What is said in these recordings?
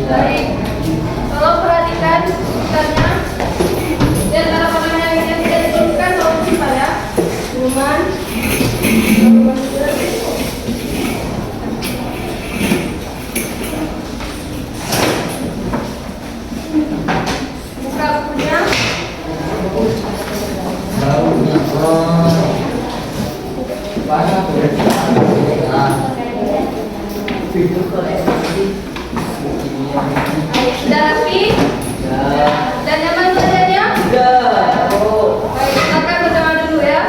Baik. Tolong perhatikan sekitarnya. Di antara makanan yang tidak diperlukan tolong simpan ya. Minuman. Buka bukunya. Sudah rapi? Dan nyaman badannya? Baik, silakan berdoa dulu ya.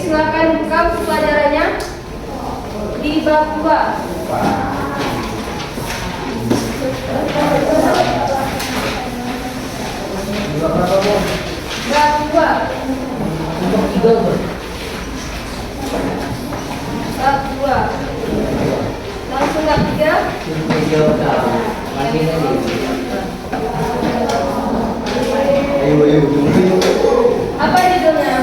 Silakan buka buku pelajarannya di bab 2. Bab 2. Bab 2. Langsung bab 3. Apa judulnya?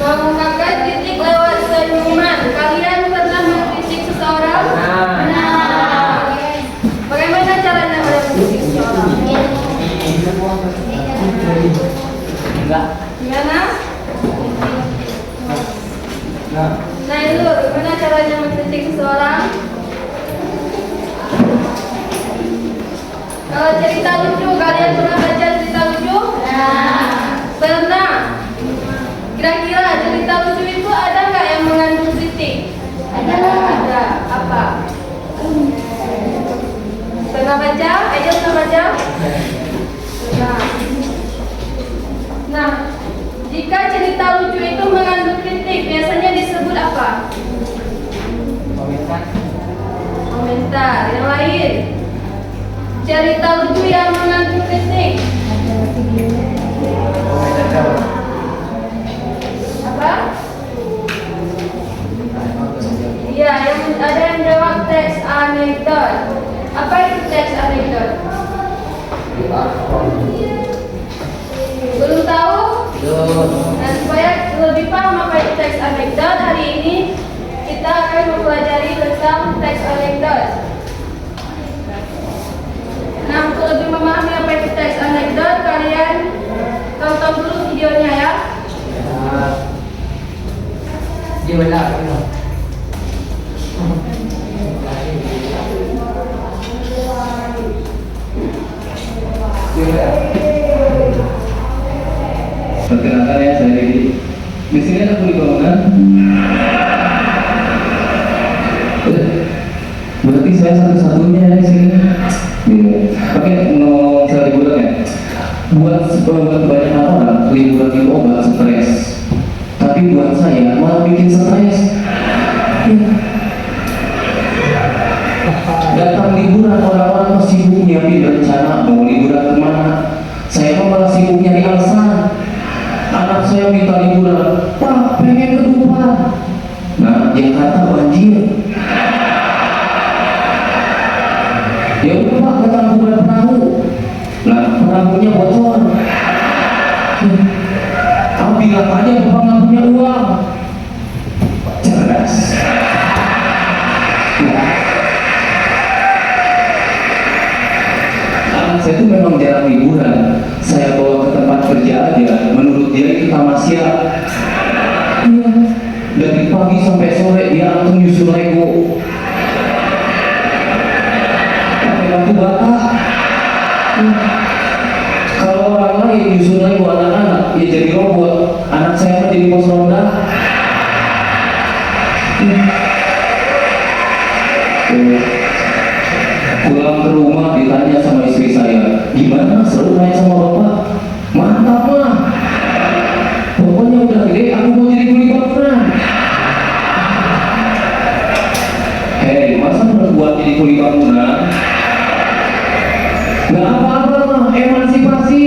Mengungkapkan kritik lewat senyuman. Kalian pernah mengkritik seseorang? Nah. Bagaimana caranya mengkritik seseorang? Gimana? Nah itu, gimana caranya mengkritik seseorang? Kalau cerita lucu, kalian pernah baca cerita lucu? Pernah. Kira-kira cerita lucu itu ada nggak yang mengandung kritik? Ada. Apa? Pernah baca? Ayo pernah baca? Pernah. Nah, jika cerita lucu itu mengandung kritik, biasanya disebut apa? Komentar. Yang lain? Cerita lucu yang mengandung kritik. anekdot. Apa itu teks anekdot? Belum tahu? Nah, supaya lebih paham apa itu teks anekdot, hari ini kita akan mempelajari tentang teks anekdot. Nah, untuk lebih memahami apa itu teks anekdot, kalian tonton dulu videonya ya. Gimana? Perkenalkan ya, saya Dedi. Di sini aku di bangunan. Berarti saya satu-satunya ya di sini. Iya. Oke, mau saya liburan ya. Buat banyak orang liburan itu obat stres. Tapi buat saya malah bikin stres. Datang liburan orang-orang masih sibuk nyiapin rencana mau liburan kemana. Saya malah sibuk nyari alasan. Anak saya minta liburan, Pak pengen ke Dubai. Nah, Jakarta banjir. Ya udah Pak, kita buat perahu. Nah, perahunya bocor. Kamu bilang aja Bapak nggak punya uang. Cerdas. Saya itu memang jarang liburan. Saya bawa ke tempat kerja aja, menurut dia itu tamasya. Iya. Dari pagi sampai sore dia langsung nyusun Lego. Pakai batu bata. Kalau orang lain nyusun Lego anak-anak, ya jadi robot. Anak saya jadi pos ronda. Pulang ke rumah ditanya sama istri saya, gimana seru main sama bapak? Mantap mah. Pokoknya udah gede aku mau jadi kuli bangunan. Hei, masa buat jadi kuli bangunan? Gak apa-apa mah, emansipasi.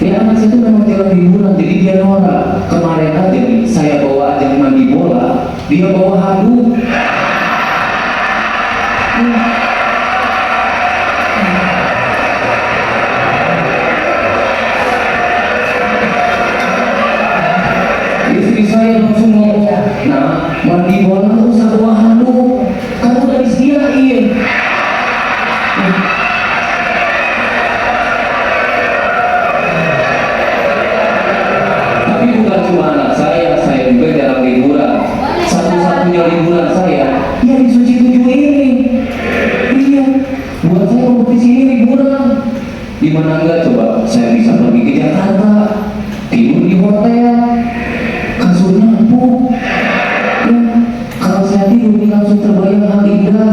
Ya anak saya itu memang jalan liburan, jadi dia norak. Kemarin aja nih, saya bawa ajang mandi bola, dia bawa handuk. Istri saya langsung ngomong, nah mandi bola nggak usah bawa handuk, kamu udah disediain. Tapi bukan cuma anak saya juga jarang liburan. Satu-satunya liburan saya, ya di Suci 7 ini. Iya, buat saya mau di sini liburan. Di mana enggak coba? Saya bisa pergi ke Jakarta, tidur di hotel, kasurnya empuk. Ya, kalau saya tidur ini langsung terbayang hal indah.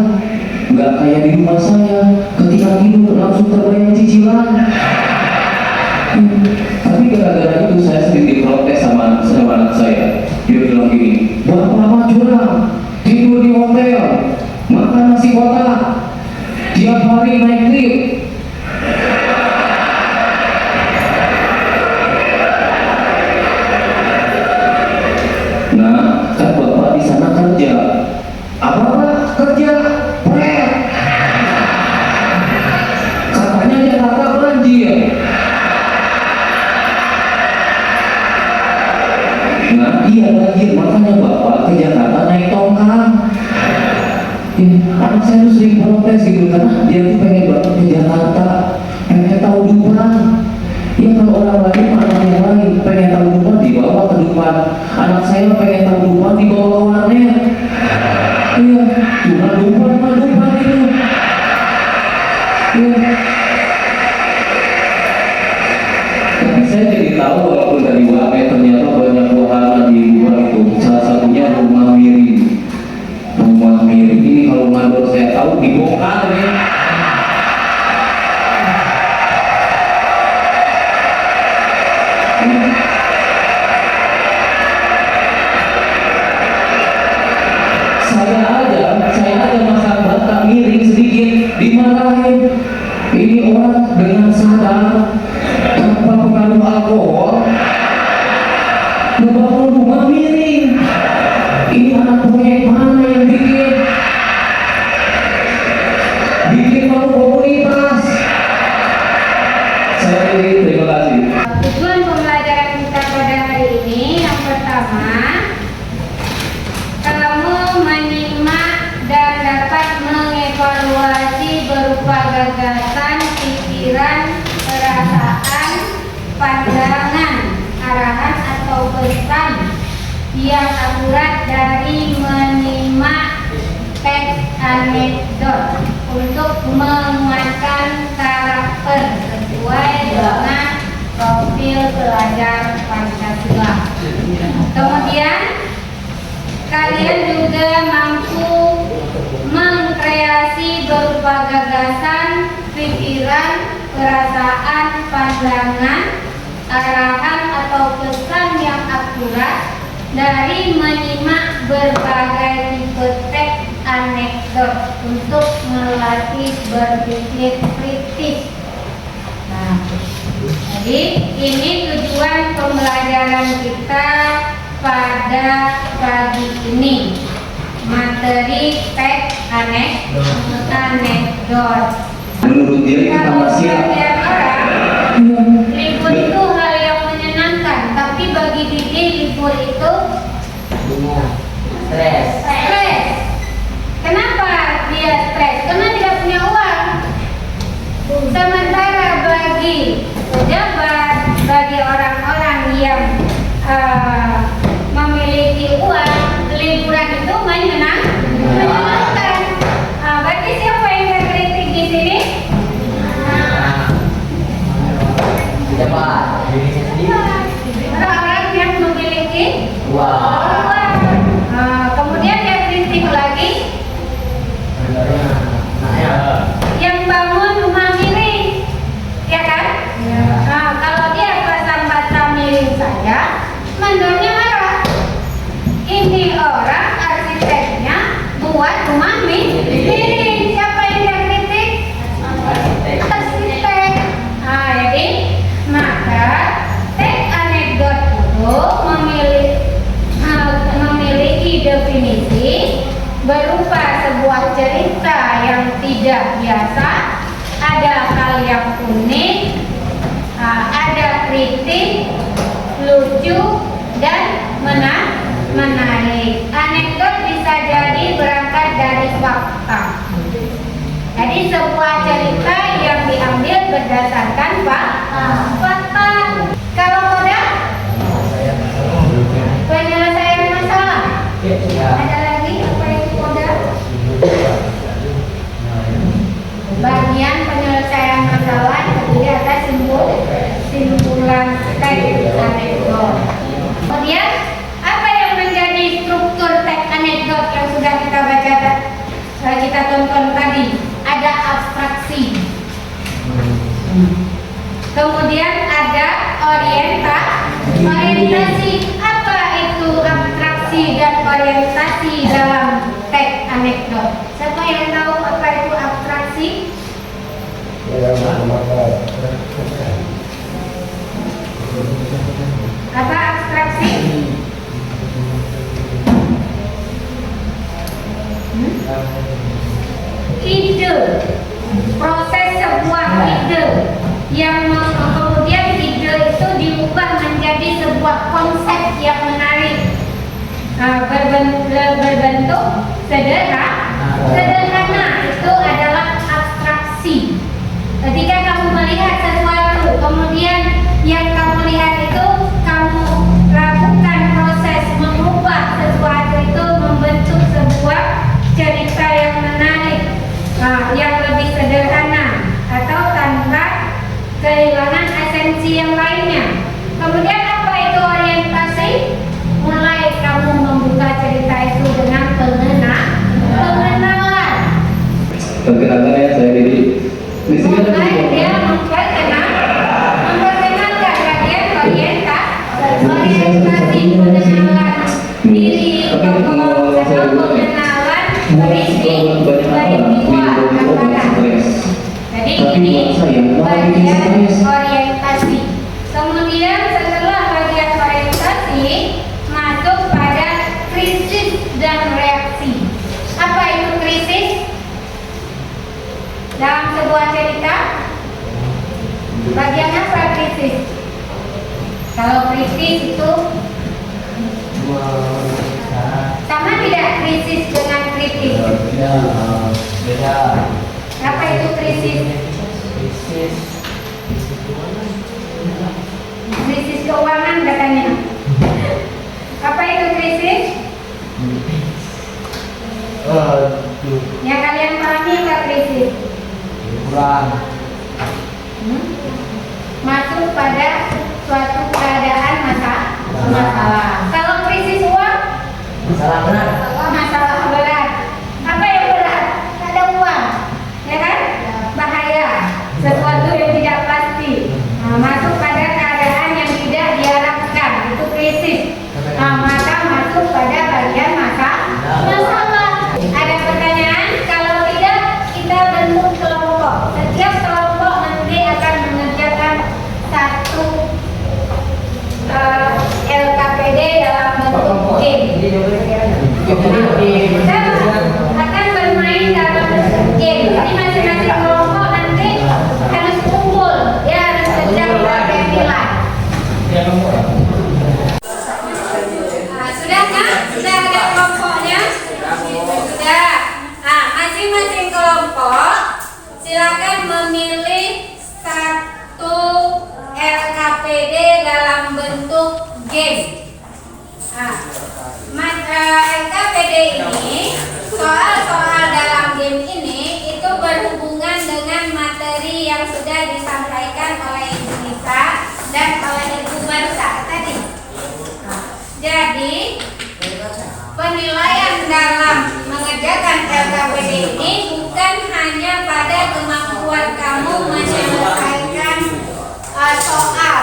Enggak kayak di rumah saya, ketika tidur langsung terbayang cicilan. Tapi gara-gara itu saya sering diprotes sama anak saya. Dia bilang gini, Bapak mah curang, tidur di hotel, makan nasi kotak, tiap hari naik lift. Nah, kan Bapak di sana kerja. Apa kerja? Pret. Katanya Jakarta banjir. Nah, iya banjir, makanya Bapak ke Jakarta naik tongkang. Ya, anak saya tuh sering protes gitu karena dia tuh pengen banget ke Jakarta, pengen tahu Dubai. Ya kalau orang lain, anak yang lain pengen tahu Dubai dibawa ke depan. Anak saya pengen tahu Dubai dibawa ke warnet. Iya, cuma Dubai itu. Iya. Tapi saya jadi tahu walaupun dari warnet ternyata banyak wahana di luar itu. Salah satunya rumah miring. Rumah miring ini kalau mandor saya tahu dibongkar ya. Saya ada masalah bata miring sedikit dimarahin. Ini orang dengan sadar tanpa pengaruh alkohol ngebangun rumah miring. Ini anak proyek mana yang bikin? pandangan, arahan atau pesan yang akurat dari menyimak teks anekdot untuk menguatkan karakter sesuai dengan profil pelajar Pancasila. Kemudian kalian juga mampu mengkreasi berupa gagasan, pikiran, perasaan, pandangan, arahan atau pesan yang akurat dari menyimak berbagai tipe teks anekdot untuk melatih berpikir kritis. Nah, jadi ini tujuan pembelajaran kita pada pagi ini, materi teks anekdot. Menurut dia itu Kalau nama siap. sebagian orang, libur itu hal yang menyenangkan, tapi bagi Didi libur itu Stres. stres. Kenapa dia stres? Karena tidak punya uang. Sementara bagi pejabat, bagi orang-orang yang memiliki uang, liburan itu menyenangkan. Berarti siapa yang saya kritik di sini? Siapa? Dirinya sendiri. Orang-orang yang memiliki Wah. uang. Kemudian yang kritik lagi, yang bangun rumah miring, ya kan? Nah, kalau dia pasang bata miring saja, mandornya marah. Ini orang arsiteknya buat rumah miring. Siapa yang dia kritik? Arsitek. Nah, jadi maka teks anekdot itu memiliki definisi berupa sebuah cerita yang tidak biasa, ada hal yang unik, ada kritik, lucu, dan menarik. Anekdot bisa jadi berangkat dari fakta. Jadi sebuah cerita yang diambil berdasarkan fakta. Kalau koda, penyelesaian masalah. Ada lagi apa itu koda? Bagian penyelesaian masalah terdiri atas simpulan teks anekdot. Kemudian apa yang menjadi struktur teks anekdot yang sudah kita baca, kita tonton tadi? Ada abstraksi. Kemudian ada orientasi. Apa itu abstraksi dan orientasi dalam teks anekdot? Siapa yang tahu apa itu abstraksi? Apa abstraksi? Ide, proses sebuah ide yang kemudian ide itu diubah menjadi sebuah konsep yang menarik, berbentuk sederhana. Itu adalah abstraksi. Ketika kamu melihat sesuatu, kemudian yang kamu lihat itu kamu lakukan proses mengubah sesuatu itu membentuk sebuah cerita yang menarik, yang lebih sederhana atau tanpa kehilangan esensi yang lainnya. Kemudian apa itu orientasi? Mulai kamu membuka cerita itu dengan pengenalan. Perkenalkan ya, saya Didi. Di sini ada Mulai dia memperkenalkan bagian orientasi, pengenalan diri, pengenalan peristiwa. Jadi ini bagian orientasi. Kemudian setelah bagian orientasi masuk pada krisis dan reaksi. Apa itu krisis? Dalam sebuah cerita, bagian apa krisis? Kalau krisis itu sama tidak krisis dengan kritis? Beda. Apa itu krisis? Krisis. keuangan katanya. Apa itu krisis? Yang kalian pahami nggak krisis? Kurang. Masuk pada suatu keadaan masalah. Kalau krisis uang, Salah benar. masalah berat. Apa yang berat? Ada uang, ya kan? Bahaya, sesuatu yang tidak pasti. Masuk pada keadaan yang tidak diharapkan, itu krisis. Maka masuk pada bagian masalah. Ada pertanyaan? Kalau tidak, kita bentuk kelompok. Setiap kelompok nanti akan mengerjakan satu LKPD dalam bentuk game. Kita akan bermain dalam bentuk game. Jadi masing-masing kelompok nanti harus kumpul, dia harus kerja pakai nilai. Sudah kan? Sudah ada kelompoknya? Sudah. Masing-masing kelompok silakan memilih satu LKPD dalam bentuk game. LKPD ini, soal-soal dalam game ini itu berhubungan dengan materi yang sudah disampaikan oleh Ibu Nisa dan oleh Ibu Barsa tadi. Jadi penilaian dalam mengerjakan LKPD ini bukan hanya pada kemampuan kamu menyelesaikan soal,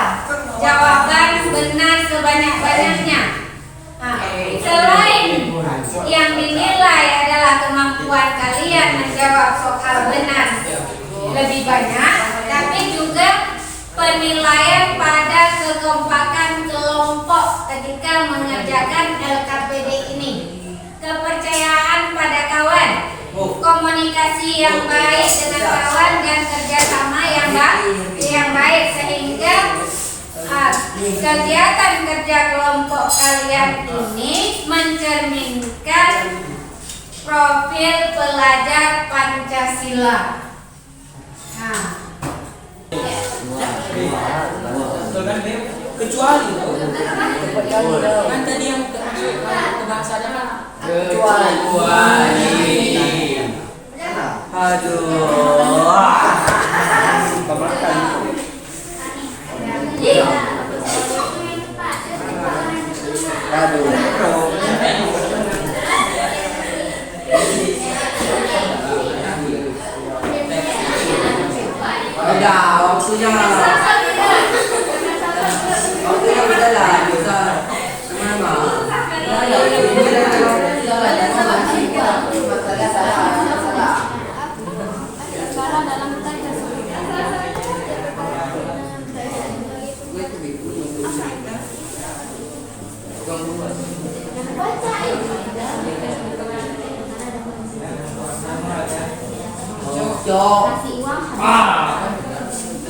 jawaban benar sebanyak-banyaknya. Selain yang dinilai adalah kemampuan kalian menjawab soal benar lebih banyak, tapi juga penilaian pada kekompakan kelompok ketika mengerjakan LKPD ini, kepercayaan pada kawan, komunikasi yang baik dengan kawan dan kerjasama yang baik sehingga kegiatan kerja kelompok kalian ini mencerminkan profil pelajar Pancasila. Kecuali kan tadi yang termasuk kebangsaan kan kecuali waktunya berjalan bisa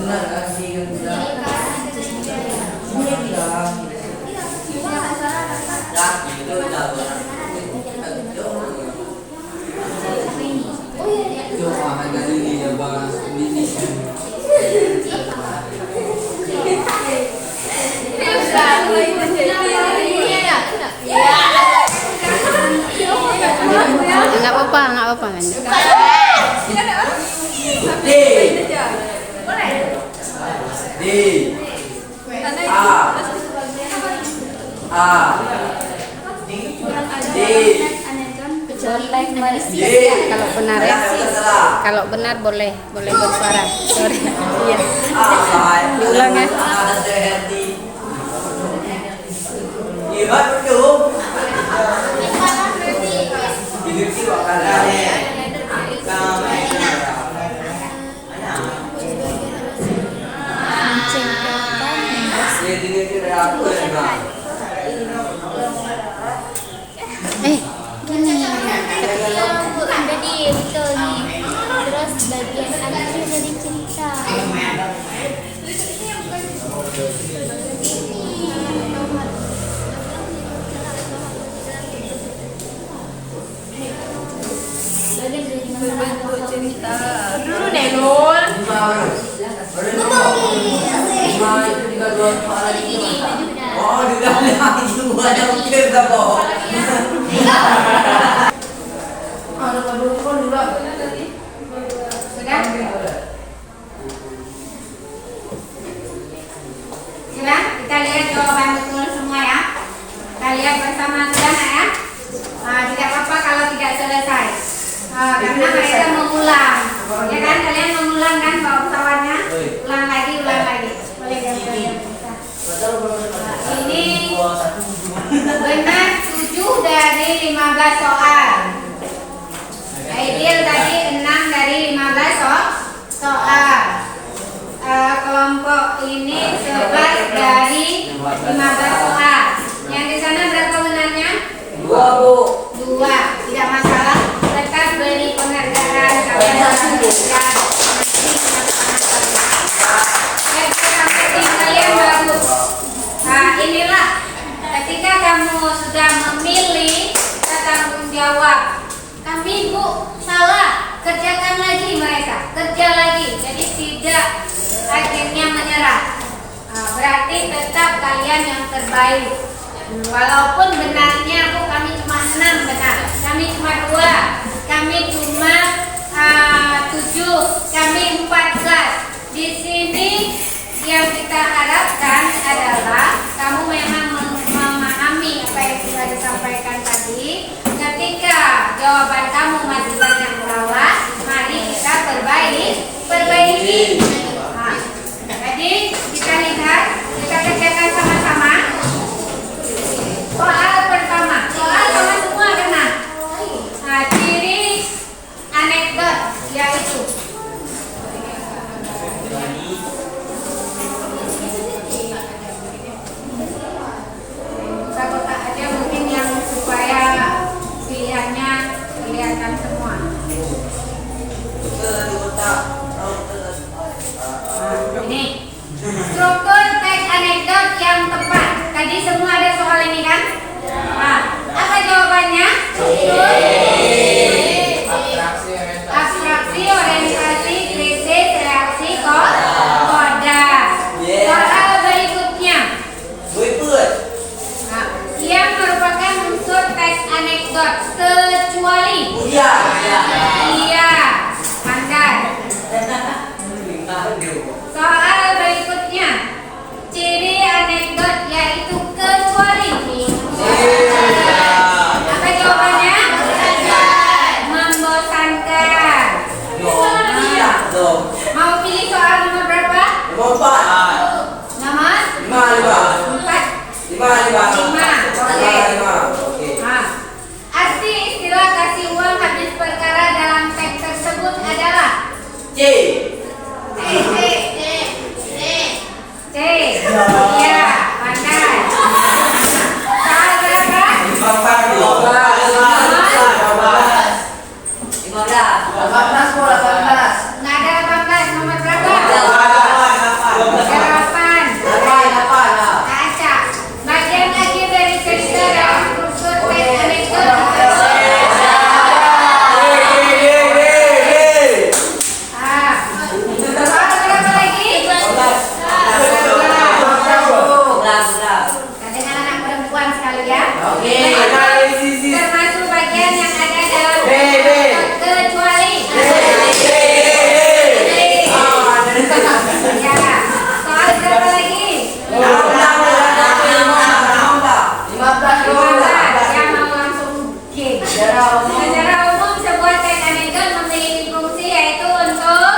benar kasih Nggak apa-apa lanjut. Kalau benar ya, kalau benar boleh bersuara. Sorry. Iya. Diulang ya. Jadi betul nih. Terus bagian akhir jadi cerita. bilang juga ada mikir dah kok. Ada dulu kan juga. Sudah? Sudah? Kita lihat jawaban betul semua ya. Kita lihat bersama sudah ya. Tidak apa-apa kalau tidak selesai. Karena mereka mengulang. Ya kan, kalian mengulang kan bawa pesawatnya? Ulang lagi. Boleh kan? Ini benar 7 dari 15 soal. Ideal tadi 6 dari 15 soal. Kelompok ini 11 dari 15 soal. Yang di sana berapa benarnya? 2. Tidak masalah. Tetap beri penghargaan kalian lanjutkan. Kalian bagus. Nah, inilah ketika kamu sudah memilih tanggung jawab. Kami Bu salah, kerjakan lagi mereka, kerja lagi. Jadi tidak akhirnya menyerah. Berarti tetap kalian yang terbaik. Walaupun benarnya Bu kami cuma 6 benar, kami cuma 2, kami cuma 7, kami 14. Di sini yang kita harapkan adalah kamu memang memahami apa yang sudah disampaikan tadi. Ketika jawaban kamu masih banyak salah, mari kita perbaiki. Nah, jadi kita lihat, kita kerjakan sama-sama. Soal pertama, soal sama semua kena. Nah, ciri anekdot yaitu kotak aja mungkin yang supaya pilihannya kelihatan semua. Ini struktur teks anekdot yang tepat. Tadi semua ada soal ini kan? Nah, apa jawabannya? Abstraksi, orientasi, krisis, reaksi, koda. Soal berikutnya. Nah, yang merupakan unsur teks anekdot kecuali. Iya, pandai. Soal berikutnya, ciri anekdot yaitu kecuali. Apa jawabannya? Membosankan. Mau pilih soal nomor berapa? Nomor 4. 5. Oke. Nah, arti istilah kasih uang habis perkara dalam teks tersebut adalah C. Ya, pandai. Soal berapa? 18. Nggak ada 18, nomor berapa? 8. Kaca. Bagian akhir dari cerita dalam struktur teks anekdot. Soal berapa lagi? 11. Dengan anak perempuan sekali ya. Termasuk bagian yang ada dalam kecuali. Ya. Soal berapa lagi? 15. Ya, mau langsung G. Secara umum sebuah teks anekdot memiliki fungsi yaitu untuk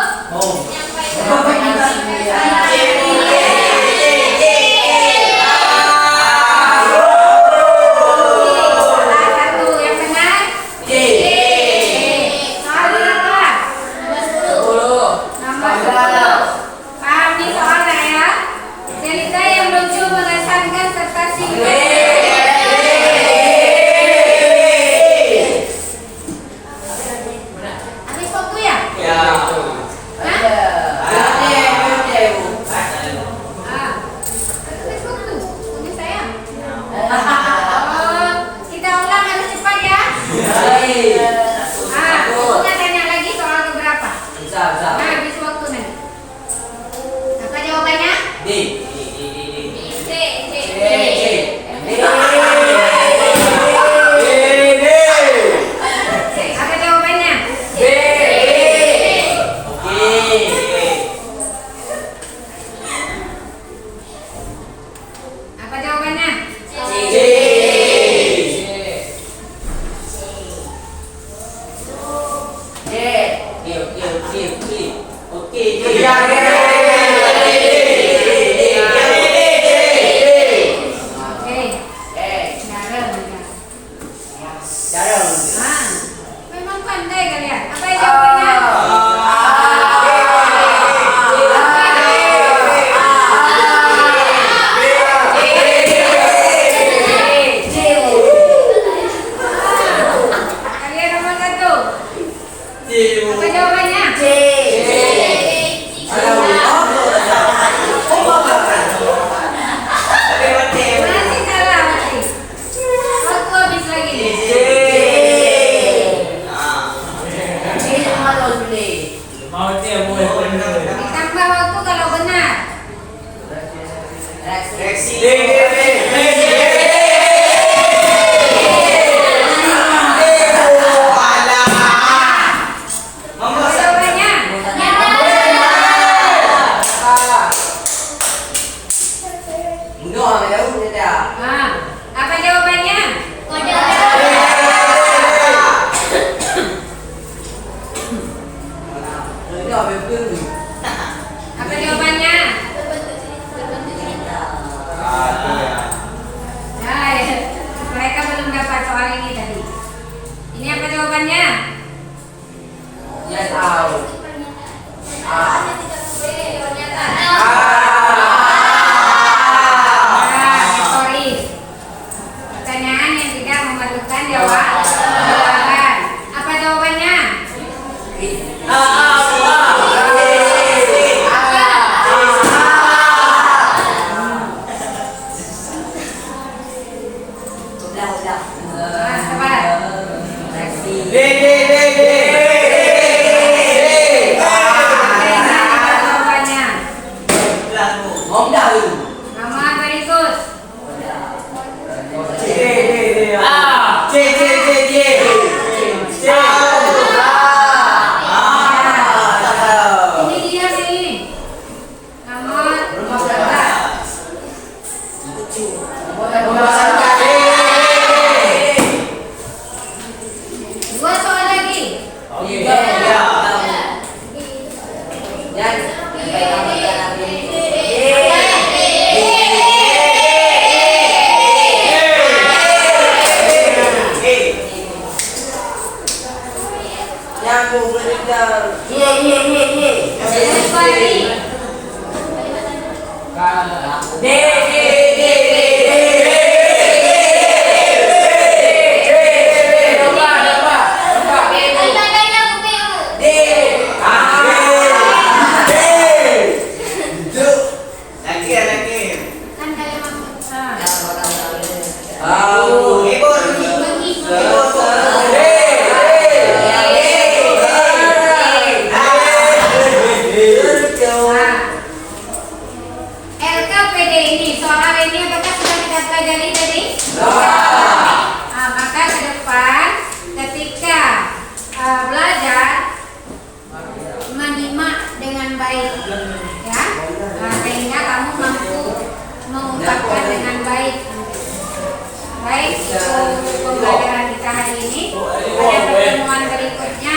salah satu keluar ini tadi. Ini apa jawabannya? Ya tahu. Retoris. Pertanyaan yang tidak memerlukan jawaban. Apa jawabannya? Udah. Sabar. Jawabannya. Om dahulu. Nama berikut. Ini dia nih. Nomor 12. Dua soal lagi. Kan kalian LKPD ini, soal ini apakah sudah kita pelajari tadi? Maka ke depan ketika belajar menyimak dengan baik, ya, sehingga kamu mampu mengungkapkan dengan baik. Baik, itu pembelajaran kita hari ini. Pada pertemuan berikutnya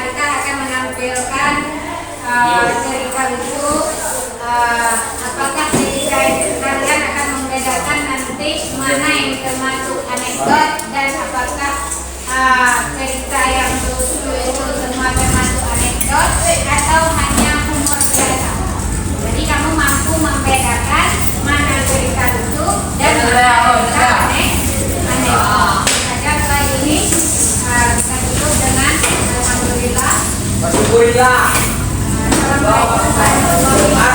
kita akan menampilkan cerita lucu. Apakah cerita kalian akan membedakan nanti mana yang termasuk anekdot dan apakah cerita yang lucu itu semua termasuk anekdot atau hanya humor biasa. Jadi kamu mampu membedakan mana cerita lucu dan mana cerita anekdot. Saja setelah ini kita tutup dengan alhamdulillah. Alhamdulillah. Assalamualaikum warahmatullahi wabarakatuh.